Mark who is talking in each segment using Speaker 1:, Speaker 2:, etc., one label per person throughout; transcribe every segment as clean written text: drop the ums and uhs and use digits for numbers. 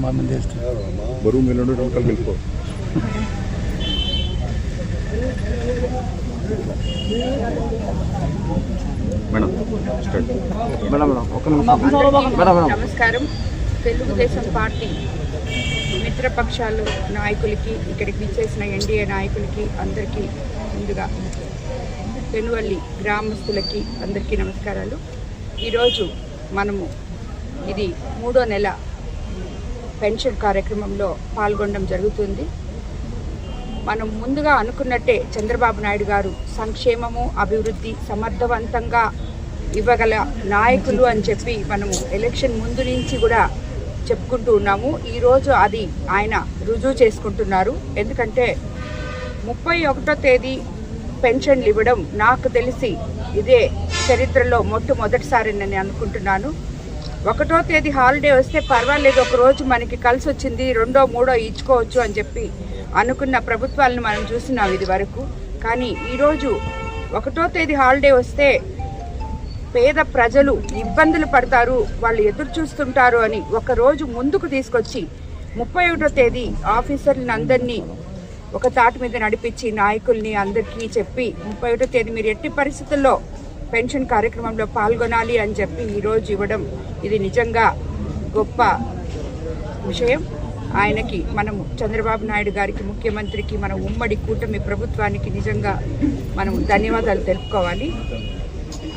Speaker 1: బరువు మీద కలిపో
Speaker 2: నమస్కారం. తెలుగుదేశం పార్టీ మిత్రపక్షాలు నాయకులకి, ఇక్కడికి విచ్చేసిన ఎన్డీఏ నాయకులకి అందరికీ ముందుగా పెనువల్లి గ్రామస్తులకి అందరికీ నమస్కారాలు. ఈరోజు మనము ఇది 3వ నెల పెన్షన్ కార్యక్రమంలో పాల్గొనడం జరుగుతుంది. మనం ముందుగా అనుకున్నట్టే చంద్రబాబు నాయుడు గారు సంక్షేమము, అభివృద్ధి సమర్థవంతంగా ఇవ్వగల నాయకులు అని చెప్పి మనము ఎలక్షన్ ముందు నుంచి కూడా చెప్పుకుంటూ ఉన్నాము. ఈరోజు అది ఆయన రుజువు చేసుకుంటున్నారు. ఎందుకంటే 31వ తేదీ పెన్షన్లు ఇవ్వడం నాకు తెలిసి ఇదే చరిత్రలో మొట్టమొదటిసారి నేను అనుకుంటున్నాను. 1వ తేదీ హాలిడే వస్తే పర్వాలేదు, ఒకరోజు మనకి కలిసి వచ్చింది, 2వ 3వ ఇచ్చుకోవచ్చు అని చెప్పి అనుకున్న ప్రభుత్వాలను మనం చూస్తున్నాం ఇది వరకు. కానీ ఈరోజు 1వ తేదీ హాలిడే వస్తే పేద ప్రజలు ఇబ్బందులు పడతారు, వాళ్ళు ఎదురు చూస్తుంటారు అని ఒకరోజు ముందుకు తీసుకొచ్చి 31వ తేదీ ఆఫీసర్లను అందరినీ ఒక తాటి మీద నడిపించి నాయకుల్ని అందరికీ చెప్పి 31వ తేదీ మీరు ఎట్టి పరిస్థితుల్లో పెన్షన్ కార్యక్రమంలో పాల్గొనాలి అని చెప్పి ఈరోజు ఇవ్వడం ఇది నిజంగా గొప్ప విషయం. ఆయనకి మనము చంద్రబాబు నాయుడు గారికి, ముఖ్యమంత్రికి, మన ఉమ్మడి కూటమి ప్రభుత్వానికి నిజంగా మనం ధన్యవాదాలు తెలుపుకోవాలి.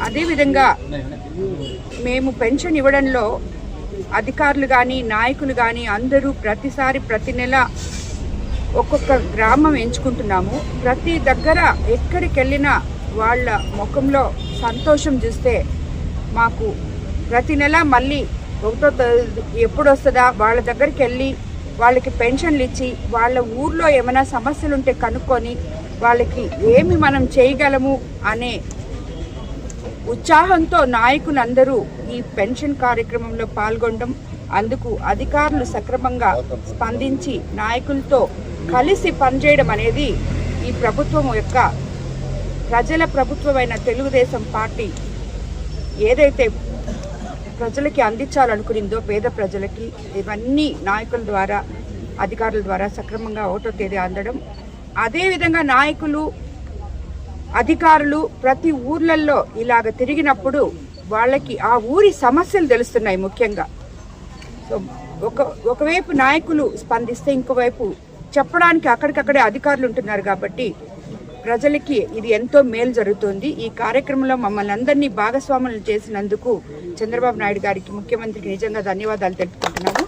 Speaker 2: అదేవిధంగా మేము పెన్షన్ ఇవ్వడంలో అధికారులు కానీ నాయకులు కానీ అందరూ ప్రతిసారి ప్రతి నెల ఒక్కొక్క గ్రామం ఎంచుకుంటున్నాము. ప్రతి దగ్గర ఎక్కడికి వెళ్ళినా వాళ్ళ ముఖంలో సంతోషం చూస్తే మాకు ప్రతి నెల మళ్ళీ 1వ తేదీ ఎప్పుడు వస్తుందా వాళ్ళ దగ్గరికి వెళ్ళి వాళ్ళకి పెన్షన్లు ఇచ్చి వాళ్ళ ఊర్లో ఏమైనా సమస్యలు ఉంటే కనుక్కొని వాళ్ళకి ఏమి మనం చేయగలము అనే ఉత్సాహంతో నాయకులందరూ ఈ పెన్షన్ కార్యక్రమంలో పాల్గొనడం, అందుకు అధికారులు సక్రమంగా స్పందించి నాయకులతో కలిసి పనిచేయడం అనేది ఈ ప్రభుత్వం యొక్క ప్రజల ప్రభుత్వమైన తెలుగుదేశం పార్టీ ఏదైతే ప్రజలకి అందించాలనుకునిందో పేద ప్రజలకి, ఇవన్నీ నాయకుల ద్వారా అధికారుల ద్వారా సక్రమంగా 1వ తేదీ అందడం. అదేవిధంగా నాయకులు అధికారులు ప్రతి ఊర్లలో ఇలాగ తిరిగినప్పుడు వాళ్ళకి ఆ ఊరి సమస్యలు తెలుస్తున్నాయి ముఖ్యంగా. సో ఒకవైపు నాయకులు స్పందిస్తే ఇంకోవైపు చెప్పడానికి అక్కడికక్కడే అధికారులు ఉంటున్నారు కాబట్టి ప్రజలకి ఇది ఎంతో మేలు జరుగుతుంది. ఈ కార్యక్రమంలో మమ్మల్ని అందరినీ భాగస్వాములు చేసినందుకు చంద్రబాబు నాయుడు గారికి, ముఖ్యమంత్రికి నిజంగా ధన్యవాదాలు తెలుపుకుంటున్నాను.